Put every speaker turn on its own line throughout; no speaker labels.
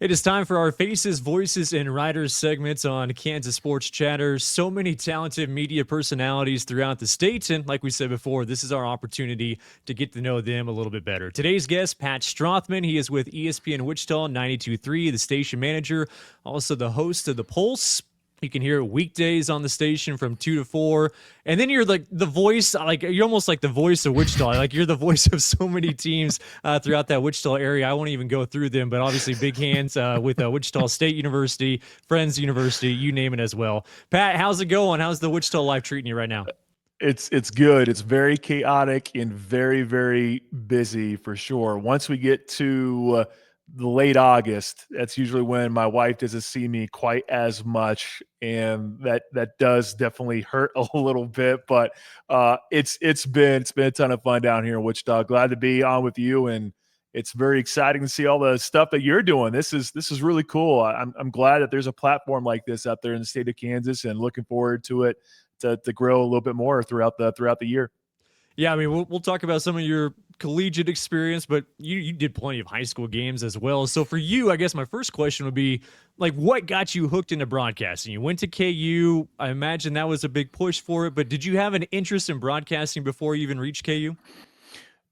It is time for our Faces, Voices, and Writers segments on Kansas Sports Chatter. So many talented media personalities throughout the state. And like we said before, this is our opportunity to get to know them a little bit better. Today's guest, Pat Strathman. He is with ESPN Wichita 92.3, the station manager, also the host of The Pulse. You can hear it weekdays on the station from 2 to 4. And then you're like the voice, like you're almost like the voice of Wichita. Like you're the voice of so many teams throughout that Wichita area. I won't even go through them, but obviously big hands with Wichita State University, Friends University, you name it as well. Pat, how's it going? How's the Wichita life treating you right now?
It's good. It's very chaotic and very, very busy for sure. Once we get to the late August, that's usually when my wife doesn't see me quite as much, and that does definitely hurt a little bit. But it's been a ton of fun down here in Wichita. Glad to be on with you, and it's very exciting to see all the stuff that you're doing. This is really cool. I'm glad that there's a platform like this out there in the state of Kansas, and looking forward to it to grow a little bit more throughout the year.
Yeah, I mean, we'll talk about some of your collegiate experience, but you did plenty of high school games as well. So for you, I guess my first question would be like, what got you hooked into broadcasting? You went to KU. I imagine that was a big push for it, but did you have an interest in broadcasting before you even reached KU?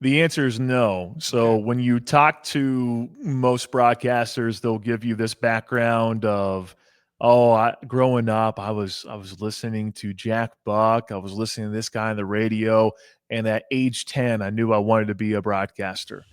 The answer is no. So
Okay.
when you talk to most broadcasters, they'll give you this background of, oh, growing up, I was listening to Jack Buck, I was listening to this guy on the radio, and at age 10, I knew I wanted to be a broadcaster.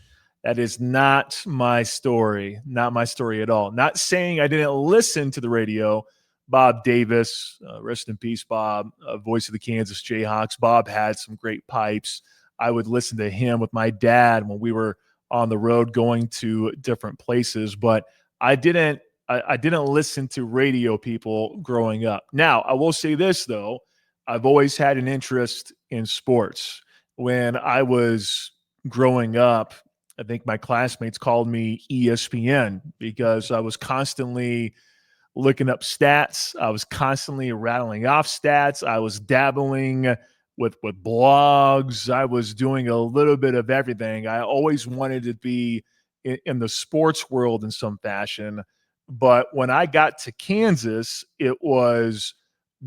That is not my story, not my story at all. Not saying I didn't listen to the radio. Bob Davis, rest in peace, Bob, voice of the Kansas Jayhawks. Bob had some great pipes. I would listen to him with my dad when we were on the road going to different places, but I didn't I didn't listen to radio people growing up. Now, I will say this though, I've always had an interest in sports. When I was growing up, I think my classmates called me ESPN because I was constantly looking up stats. I was constantly rattling off stats. I was dabbling with blogs. I was doing a little bit of everything. I always wanted to be in the sports world in some fashion. But when I got to Kansas, it was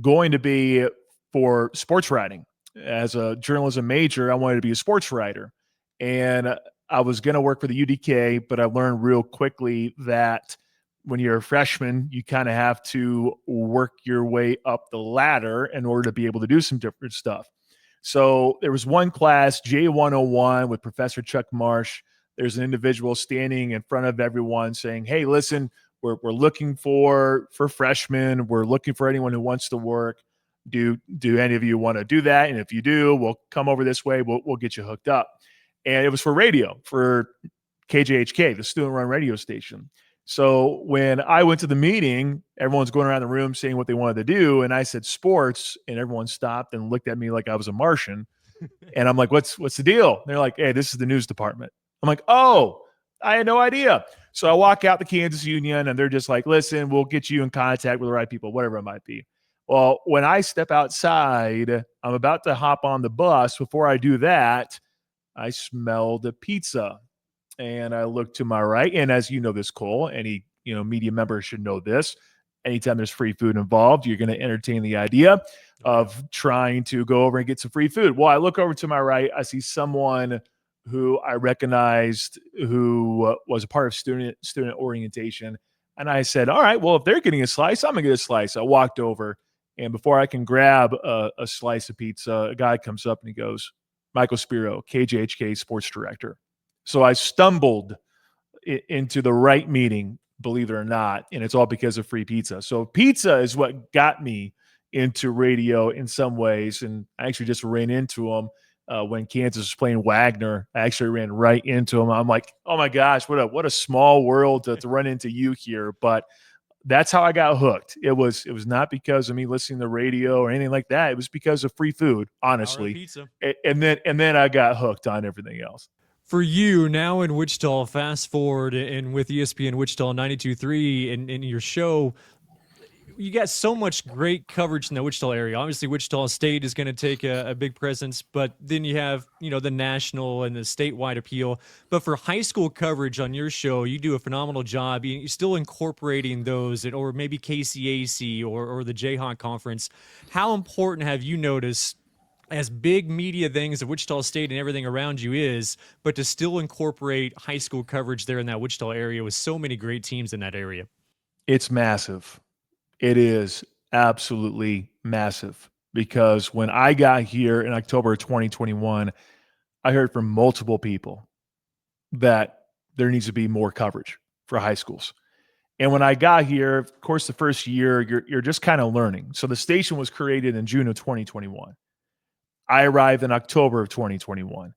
going to be for sports writing. As a journalism major, I wanted to be a sports writer. And I was going to work for the UDK, but I learned real quickly that when you're a freshman, you kind of have to work your way up the ladder in order to be able to do some different stuff. So there was one class, J101, with Professor Chuck Marsh. There's an individual standing in front of everyone saying, hey, listen, we're looking for freshmen. We're looking for anyone who wants to work. Do any of you want to do that? And if you do, we'll come over this way. We'll get you hooked up. And it was for radio, for KJHK, the student-run radio station. So when I went to the meeting, everyone's going around the room saying what they wanted to do, and I said sports, and everyone stopped and looked at me like I was a Martian. And I'm like, what's the deal? And they're like, hey, this is the news department. I'm like, oh, I had no idea. So I walk out the Kansas Union, and they're just like, listen, we'll get you in contact with the right people, whatever it might be. Well, when I step outside, I'm about to hop on the bus. Before I do that, I smelled a pizza, and I look to my right. And as you know this, Cole, any media member should know this. Anytime there's free food involved, you're going to entertain the idea
Oh, yeah.
of trying to go over and get some free food. Well, I look over to my right. I see someone who I recognized who was a part of student orientation. And I said, all right, well, if they're getting a slice, I'm going to get a slice. I walked over, and before I can grab a slice of pizza, a guy comes up and he goes, Michael Spiro, KJHK sports director. So I stumbled into the right meeting, believe it or not, and it's all because of free pizza. So pizza is what got me into radio in some ways, and I actually just ran into him when Kansas was playing Wagner. I actually ran right into him. I'm like, oh my gosh, what a small world to run into you here. But that's how I got hooked. It was not because of me listening to the radio or anything like that. It was because of free food,
Power of
honestly.
pizza.
And then I got hooked on everything else.
For you now in Wichita, fast forward and with ESPN Wichita 92.3 and your show, you got so much great coverage in the Wichita area. Obviously, Wichita State is going to take a big presence, but then you have, the national and the statewide appeal. But for high school coverage on your show, you do a phenomenal job. You're still incorporating those, or maybe KCAC or the Jayhawk Conference. How important have you noticed, as big media things of Wichita State and everything around you is, but to still incorporate high school coverage there in that Wichita area with so many great teams in that area?
It's massive. It is absolutely massive because when I got here in October of 2021, I heard from multiple people that there needs to be more coverage for high schools. And when I got here, of course, the first year you're just kind of learning. So the station was created in June of 2021. I arrived in October of 2021.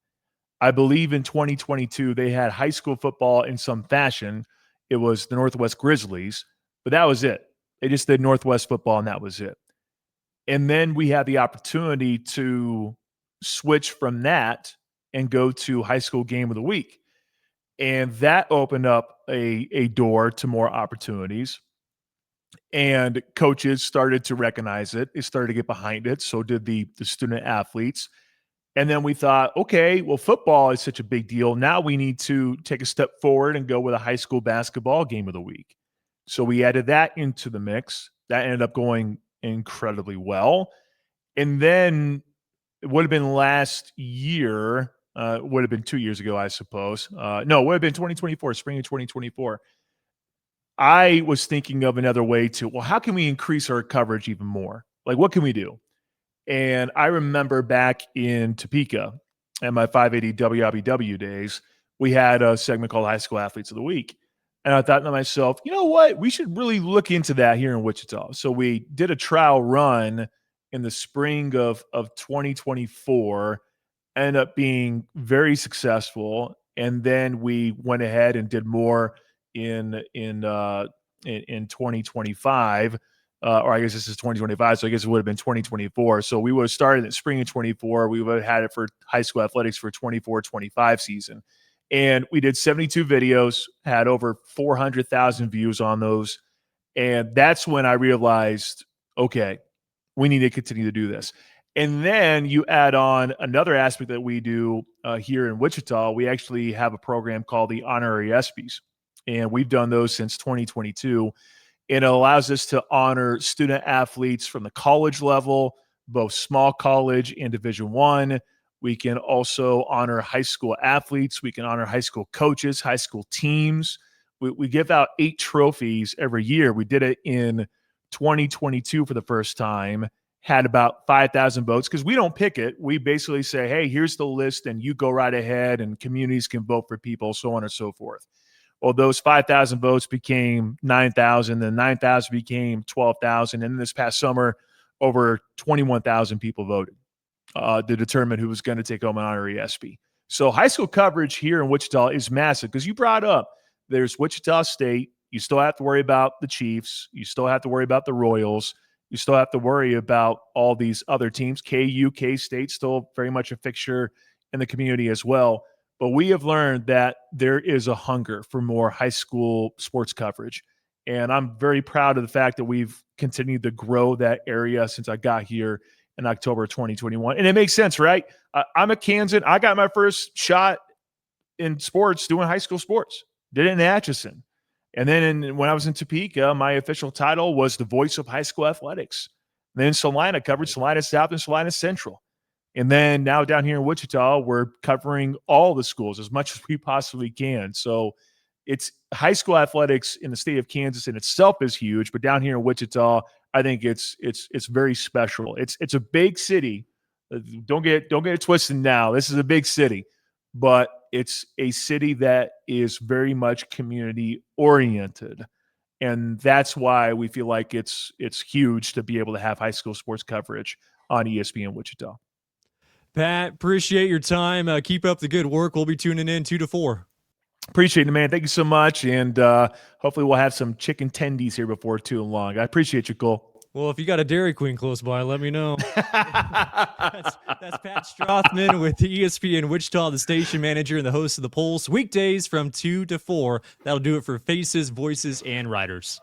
I believe in 2022 they had high school football in some fashion. It was the Northwest Grizzlies, but that was it. They just did Northwest football and that was it. And then we had the opportunity to switch from that and go to high school game of the week. And that opened up a door to more opportunities. And coaches started to recognize it. They started to get behind it. So did the student athletes. And then we thought, okay, well, football is such a big deal. Now we need to take a step forward and go with a high school basketball game of the week. So we added that into the mix. That ended up going incredibly well. And then it would have been last year, would have been 2 years ago, I suppose. No, it would have been 2024, spring of 2024. I was thinking of another way to, well, how can we increase our coverage even more? Like, what can we do? And I remember back in Topeka at my 580 WIBW days, we had a segment called High School Athletes of the Week. And I thought to myself, you know what? We should really look into that here in Wichita. So we did a trial run in the spring of 2024, ended up being very successful. And then we went ahead and did more in 2025. Or I guess this is 2025, so I guess it would have been 2024. So we would have started in spring of 24. We would have had it for high school athletics for 24-25 season. And we did 72 videos, had over 400,000 views on those. And that's when I realized, okay, we need to continue to do this. And then you add on another aspect that we do here in Wichita. We actually have a program called the Honorary ESPYs. And we've done those since 2022. And it allows us to honor student athletes from the college level, both small college and Division I. We can also honor high school athletes. We can honor high school coaches, high school teams. We give out 8 trophies every year. We did it in 2022 for the first time, had about 5,000 votes because we don't pick it. We basically say, hey, here's the list, and you go right ahead, and communities can vote for people, so on and so forth. Well, those 5,000 votes became 9,000, then 9,000 became 12,000. And this past summer, over 21,000 people voted to determine who was going to take home an honorary ESPY. So high school coverage here in Wichita is massive because you brought up there's Wichita State. You still have to worry about the Chiefs. You still have to worry about the Royals. You still have to worry about all these other teams. KU, K-State, still very much a fixture in the community as well. But we have learned that there is a hunger for more high school sports coverage. And I'm very proud of the fact that we've continued to grow that area since I got here in October 2021. And it makes sense, right? I'm a Kansan. I got my first shot in sports doing high school sports. Did it in Atchison. And then when I was in Topeka, my official title was the voice of high school athletics. And then Salina covered Salina South and Salina Central. And then now down here in Wichita, we're covering all the schools as much as we possibly can. So it's high school athletics in the state of Kansas in itself is huge, but down here in Wichita, I think it's very special. It's a big city. Don't get it twisted now. This is a big city, but it's a city that is very much community oriented. And that's why we feel like it's huge to be able to have high school sports coverage on ESPN Wichita.
Pat, appreciate your time. Keep up the good work. We'll be tuning in 2 to 4.
Appreciate it, man. Thank you so much. And hopefully we'll have some chicken tendies here before too long. I appreciate you, Cole.
Well, if you got a Dairy Queen close by, let me know. That's Pat Strathman with the ESPN Wichita, the station manager and the host of The Pulse, weekdays from 2 to 4. That'll do it for Faces, Voices, and Writers.